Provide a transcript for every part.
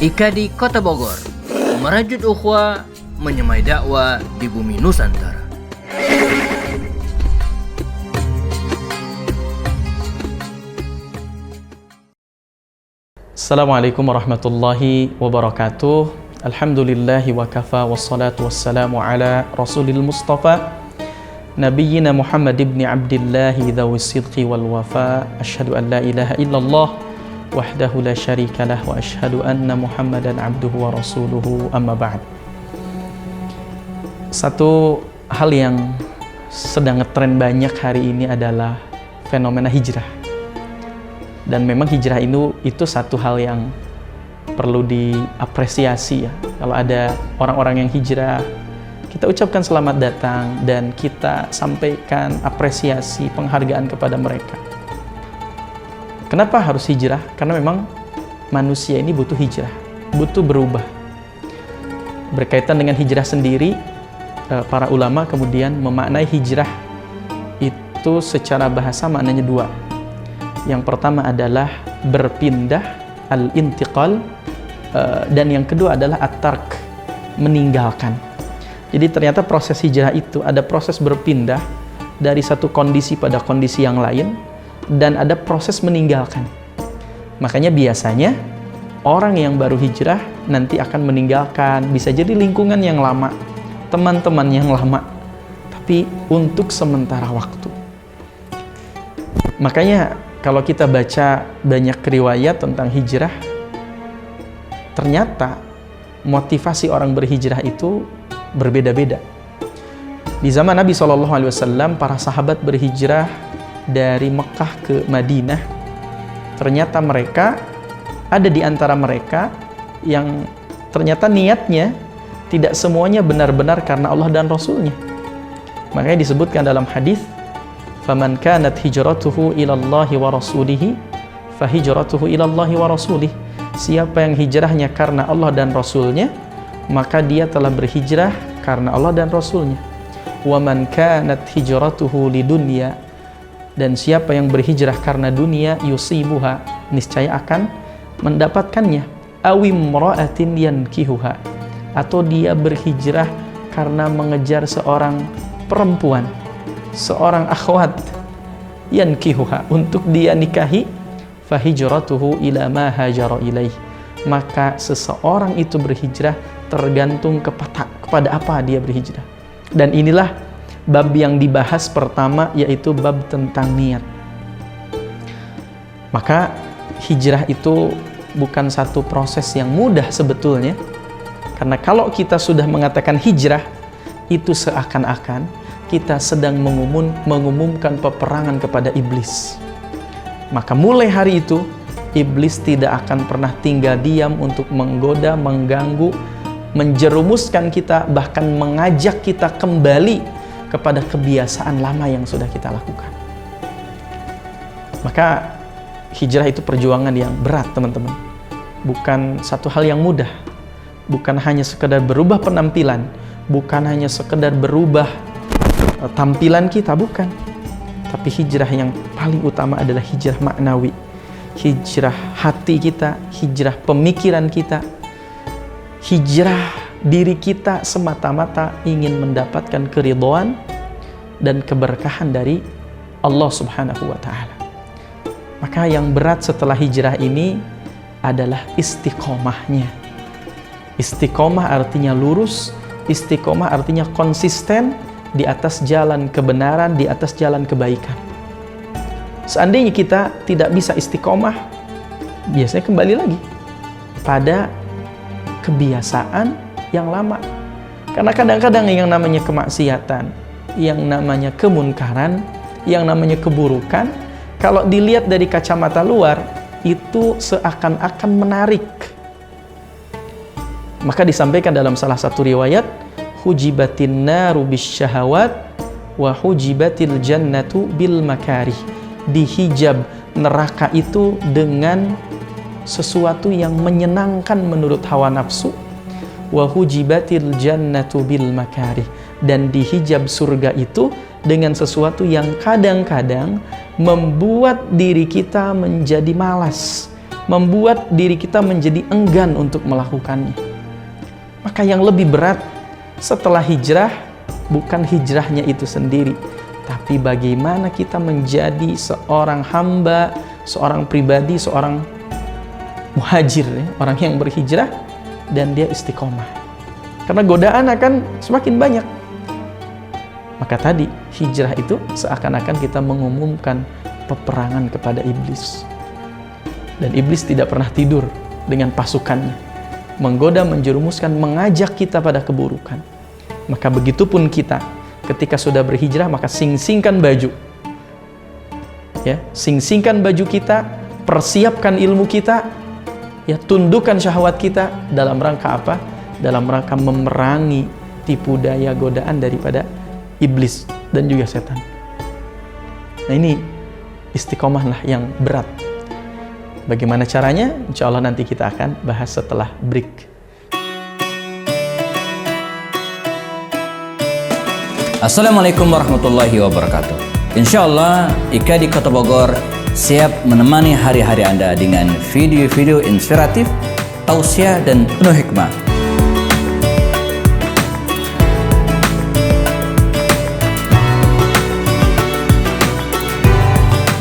Ika di Kota Bogor, merajut ukhuwah, menyemai dakwah di bumi Nusantara. Assalamualaikum warahmatullahi wabarakatuh. Alhamdulillahi wa kafa wassalatu wassalamu ala rasulil mustafa Nabiyyina Muhammad ibn Abdillahi dhawis sidqi wal wafa. Ashhadu an la ilaha illallah wahdahu la syarika lah wa ashhadu anna Muhammadan abduhu wa rasuluhu, amma ba'd. Satu hal yang sedang ngetren banyak hari ini adalah fenomena hijrah. Dan memang hijrah itu satu hal yang perlu diapresiasi ya. Kalau ada orang-orang yang hijrah, kita ucapkan selamat datang dan kita sampaikan apresiasi, penghargaan kepada mereka. Kenapa harus hijrah? Karena memang manusia ini butuh hijrah, butuh berubah. Berkaitan dengan hijrah sendiri, para ulama kemudian memaknai hijrah itu secara bahasa maknanya dua. Yang pertama adalah berpindah, al-intiqal, dan yang kedua adalah at-tark, meninggalkan. Jadi ternyata proses hijrah itu ada proses berpindah dari satu kondisi pada kondisi yang lain, dan ada proses meninggalkan. Makanya biasanya orang yang baru hijrah nanti akan meninggalkan, bisa jadi lingkungan yang lama, teman-teman yang lama, tapi untuk sementara waktu. Makanya kalau kita baca banyak riwayat tentang hijrah, ternyata motivasi orang berhijrah itu berbeda-beda. Di zaman Nabi SAW, para sahabat berhijrah dari Mekah ke Madinah. Ternyata mereka ada di antara mereka yang ternyata niatnya tidak semuanya benar-benar karena Allah dan Rasulnya. Makanya disebutkan dalam hadis, "Faman kanat hijratuhu ilallahi wa rasulihi, fahijratuhu ilallahi wa rasulih." Siapa yang hijrahnya karena Allah dan Rasulnya, maka dia telah berhijrah karena Allah dan Rasulnya. "Wa man kanat hijratuhu lidunya," dan siapa yang berhijrah karena dunia, yusibuha, niscaya akan mendapatkannya. "Awim ra'atin yankihuha," atau dia berhijrah karena mengejar seorang perempuan, seorang akhwat, yankihuha, untuk dia nikahi, fahijratuhu ila ma hajara ilaih, maka seseorang itu berhijrah tergantung kepada apa dia berhijrah. Dan inilah bab yang dibahas pertama, yaitu bab tentang niat. Maka hijrah itu bukan satu proses yang mudah sebetulnya, karena kalau kita sudah mengatakan hijrah, itu seakan-akan kita sedang mengumumkan peperangan kepada iblis. Maka mulai hari itu, iblis tidak akan pernah tinggal diam untuk menggoda, mengganggu, menjerumuskan kita, bahkan mengajak kita kembali kepada kebiasaan lama yang sudah kita lakukan. Maka hijrah itu perjuangan yang berat, teman-teman. Bukan satu hal yang mudah. Bukan hanya sekedar berubah penampilan, bukan hanya sekedar berubah tampilan kita, bukan. Tapi hijrah yang paling utama adalah hijrah maknawi. Hijrah hati kita, hijrah pemikiran kita, hijrah diri kita semata-mata ingin mendapatkan keridhaan dan keberkahan dari Allah Subhanahu wa Ta'ala. Maka yang berat setelah hijrah ini adalah istiqomahnya. Istiqomah artinya lurus, istiqomah artinya konsisten di atas jalan kebenaran, di atas jalan kebaikan. Seandainya kita tidak bisa istiqomah, biasanya kembali lagi pada kebiasaan yang lama. Karena kadang-kadang yang namanya kemaksiatan, yang namanya kemunkaran, yang namanya keburukan, kalau dilihat dari kacamata luar, itu seakan-akan menarik. Maka disampaikan dalam salah satu riwayat, hujibatin naru bisyahawat wa hujibatil jannatu bil makarih. Dihijab neraka itu dengan sesuatu yang menyenangkan menurut hawa nafsu, wa hujibatil jannatu bil makarih, dan dihijab surga itu dengan sesuatu yang kadang-kadang membuat diri kita menjadi malas, membuat diri kita menjadi enggan untuk melakukannya. Maka yang lebih berat setelah hijrah bukan hijrahnya itu sendiri, tapi bagaimana kita menjadi seorang hamba, seorang pribadi, seorang muhajir, ya, orang yang berhijrah dan dia istiqomah. Karena godaan akan semakin banyak. Maka tadi hijrah itu seakan-akan kita mengumumkan peperangan kepada iblis. Dan iblis tidak pernah tidur dengan pasukannya, menggoda, menjerumuskan, mengajak kita pada keburukan. Maka begitupun kita ketika sudah berhijrah, maka sing-singkan baju. Ya, sing-singkan baju kita, persiapkan ilmu kita, ya, tundukkan syahwat kita dalam rangka apa? Dalam rangka memerangi tipu daya godaan daripada iblis dan juga setan. Nah, ini istiqomahlah yang berat. Bagaimana caranya? Insya Allah nanti kita akan bahas setelah break. Assalamualaikum warahmatullahi wabarakatuh. Insya Allah Ika di Kota Bogor siap menemani hari-hari Anda dengan video-video inspiratif, tausiah dan penuh hikmah.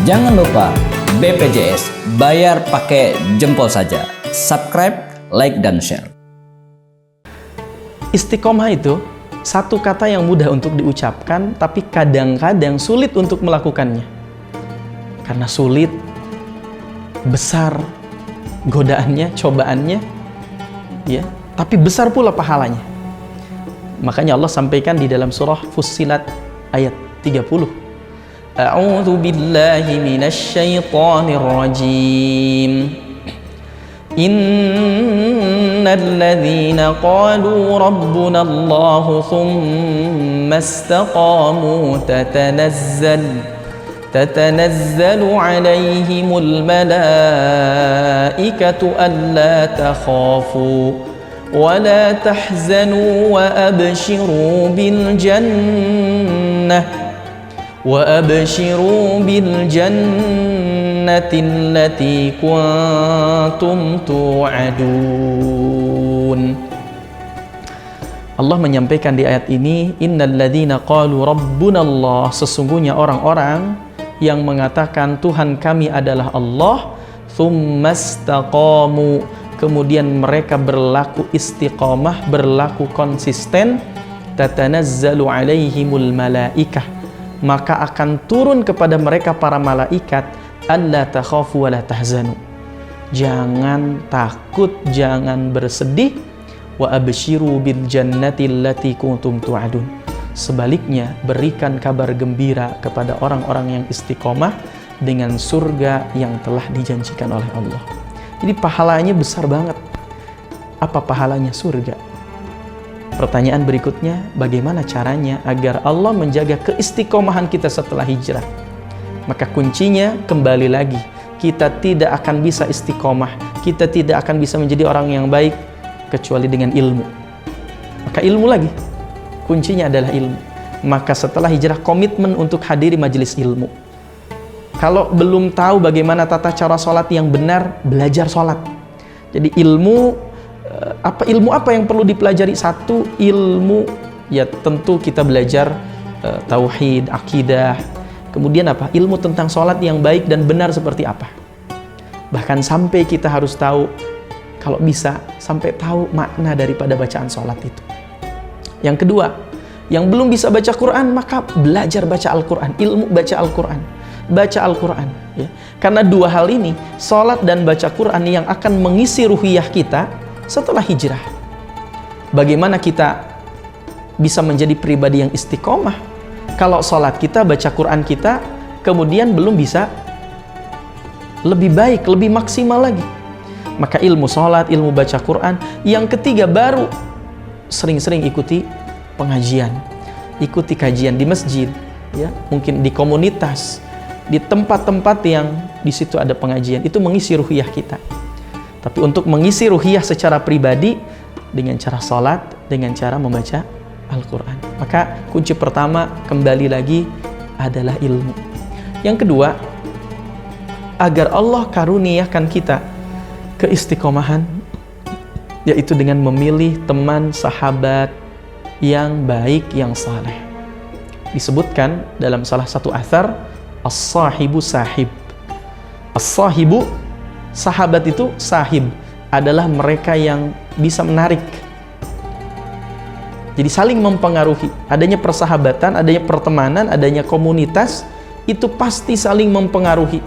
Jangan lupa BPJS, bayar pakai jempol saja. Subscribe, like, dan share. Istiqomah itu satu kata yang mudah untuk diucapkan, tapi kadang-kadang sulit untuk melakukannya. Karena sulit, besar godaannya, cobaannya, ya, tapi besar pula pahalanya. Makanya Allah sampaikan di dalam surah Fussilat ayat 30. A'udzu billahi minasy syaithanir rajim. Innal ladzina qalu rabbuna Allah tsumma istaqamu tatanazzalu 'alaihimul malaikatu alla takhafu wa la tahzanu wa abshiru bil jannah وَأَبْشِرُوا بِالْجَنَّةِ الَّتِي كُنْتُمْ تُوعَدُونَ. Allah menyampaikan di ayat ini, innal ladzina qalu rabbuna Allah, sesungguhnya orang-orang yang mengatakan Tuhan kami adalah Allah, tsumma istaqamu, kemudian mereka berlaku istiqamah, berlaku konsisten, tatanazzalu alaihimul malaikah, maka akan turun kepada mereka para malaikat, alla takhafu wa la tahzanu, jangan takut, jangan bersedih, wa abshiru bil jannati allati kuntum tu'adun, sebaliknya berikan kabar gembira kepada orang-orang yang istiqomah dengan surga yang telah dijanjikan oleh Allah. Jadi pahalanya besar banget. Apa pahalanya surga? Pertanyaan berikutnya, bagaimana caranya agar Allah menjaga keistiqomahan kita setelah hijrah? Maka kuncinya kembali lagi, kita tidak akan bisa istiqomah, kita tidak akan bisa menjadi orang yang baik kecuali dengan ilmu. Maka ilmu lagi, kuncinya adalah ilmu. Maka setelah hijrah, komitmen untuk hadiri majelis ilmu. Kalau belum tahu bagaimana tata cara sholat yang benar, belajar sholat. Jadi ilmu apa yang perlu dipelajari? Satu, ilmu, ya tentu kita belajar tauhid, akidah. Kemudian apa? Ilmu tentang sholat yang baik dan benar seperti apa. Bahkan sampai kita harus tahu, kalau bisa sampai tahu makna daripada bacaan sholat itu. Yang kedua, yang belum bisa baca Quran, maka belajar baca Al-Quran, ilmu baca Al-Quran. Baca Al-Quran, ya. Karena dua hal ini, sholat dan baca Quran, yang akan mengisi ruhiyah kita setelah hijrah. Bagaimana kita bisa menjadi pribadi yang istiqomah kalau sholat kita, baca Quran kita, kemudian belum bisa lebih baik, lebih maksimal lagi? Maka ilmu sholat, ilmu baca Quran. Yang ketiga, baru sering-sering ikuti pengajian, ikuti kajian di masjid, ya, mungkin di komunitas, di tempat-tempat yang di situ ada pengajian. Itu mengisi ruhiyah kita. Tapi untuk mengisi ruhiyah secara pribadi, dengan cara sholat, dengan cara membaca Al-Quran. Maka kunci pertama kembali lagi adalah ilmu. Yang kedua, agar Allah karuniakan kita keistiqomahan, yaitu dengan memilih teman sahabat yang baik, yang saleh. Disebutkan dalam salah satu athar, as-sahibu sahib. As-sahibu, sahabat itu sahib, adalah mereka yang bisa menarik. Jadi saling mempengaruhi. Adanya persahabatan, adanya pertemanan, adanya komunitas, itu pasti saling mempengaruhi.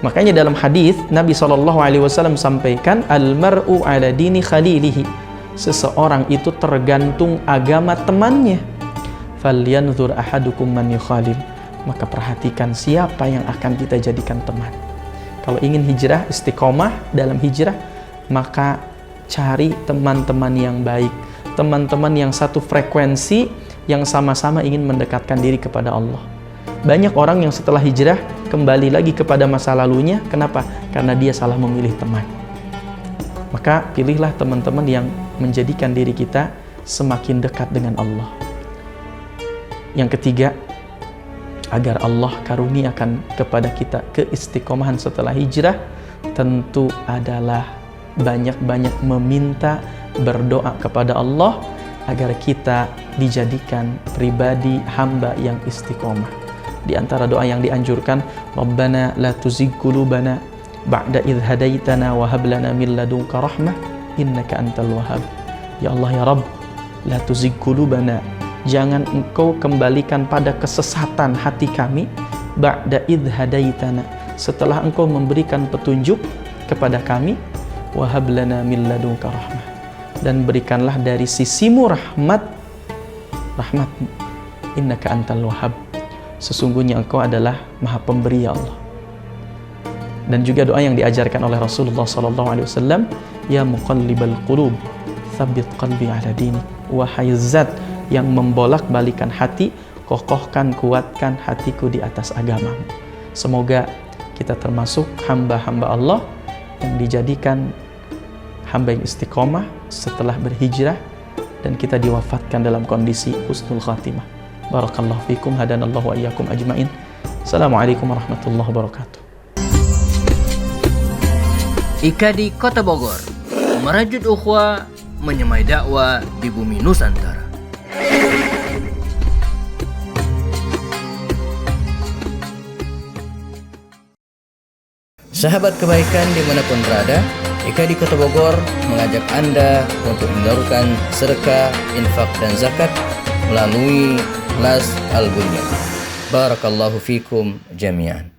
Makanya dalam hadis Nabi SAW sampaikan, al-mar'u ala dini khalilihi. Seseorang itu tergantung agama temannya. Falyanzur ahadukum man yukhalil. Maka perhatikan siapa yang akan kita jadikan teman. Kalau ingin hijrah, istiqomah dalam hijrah, maka cari teman-teman yang baik, teman-teman yang satu frekuensi, yang sama-sama ingin mendekatkan diri kepada Allah. Banyak orang yang setelah hijrah kembali lagi kepada masa lalunya. Kenapa? Karena dia salah memilih teman. Maka pilihlah teman-teman yang menjadikan diri kita semakin dekat dengan Allah. Yang ketiga, agar Allah karuniakan kepada kita keistiqomahan setelah hijrah, tentu adalah banyak-banyak meminta, berdoa kepada Allah agar kita dijadikan pribadi hamba yang istiqomah. Di antara doa yang dianjurkan, Rabbana la tuzigh qulubana ba'da idh hadaitana wa hab lana min ladunka rahmah innaka antal wahhab. Ya Allah ya Rabb, la tuzigh qulubana, jangan engkau kembalikan pada kesesatan hati kami, ba'da idh hadaitana, setelah engkau memberikan petunjuk kepada kami, wa hab lana min ladunka rahmah, dan berikanlah dari sisimu rahmatmu, innaka antal wahhab, sesungguhnya engkau adalah maha pemberi ya Allah. Dan juga doa yang diajarkan oleh Rasulullah SAW, ya muqallibal qulub tsabbit qalbi ala dinik, wahai zat yang membolak-balikan hati, kokohkan, kuatkan hatiku di atas agamamu. Semoga kita termasuk hamba-hamba Allah yang dijadikan hamba yang istiqomah setelah berhijrah, dan kita diwafatkan dalam kondisi husnul khatimah. Barakallahu fikum, hadanallahu wa iyyakum ajmain. Assalamualaikum warahmatullahi wabarakatuh. IKADI Kota Bogor, merajut ukhuwah, menyemai dakwah di bumi Nusantara. Sahabat kebaikan dimanapun berada, IKADI Kota Bogor mengajak Anda untuk menyalurkan sedekah, infak, dan zakat melalui Las Al-Bunyan. Barakallahu fikum jami'an.